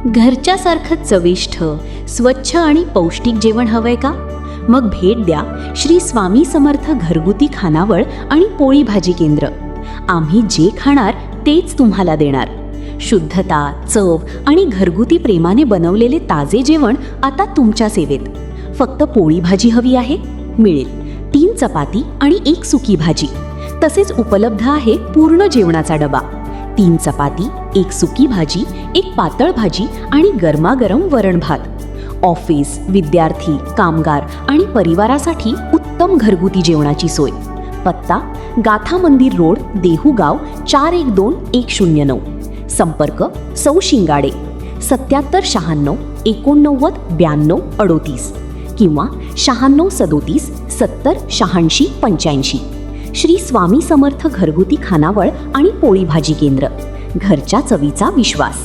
घरच्यासारखं चविष्ट, स्वच्छ आणि पौष्टिक जेवण हवंय का? मग भेट द्या श्री स्वामी समर्थ घरगुती खानावळ आणि पोळी भाजी केंद्र. आम्ही जे खाणार तेच तुम्हाला देणार. शुद्धता, चव आणि घरगुती प्रेमाने बनवलेले ताजे जेवण आता तुमच्या सेवेत. फक्त पोळी भाजी हवी आहे? मिळेल. 3 चपाती आणि 1 सुकी भाजी. तसेच उपलब्ध आहे पूर्ण जेवणाचा डबा. 3 चपाती, 1 सुकी भाजी, 1 पातळ भाजी आणि गरमागरम वरण भात. ऑफिस, विद्यार्थी, कामगार आणि परिवारासाठी उत्तम घरगुती जेवणाची सोय. पत्ता: गाथा मंदिर रोड, देहूगाव 412109. संपर्क: सौ शिंगाडे 7796 89 92 38 किंवा 96 37 70 86 85. श्री स्वामी समर्थ घरगुती खानावळ आणि पोळी भाजी केंद्र. घरच्या चवीचा विश्वास.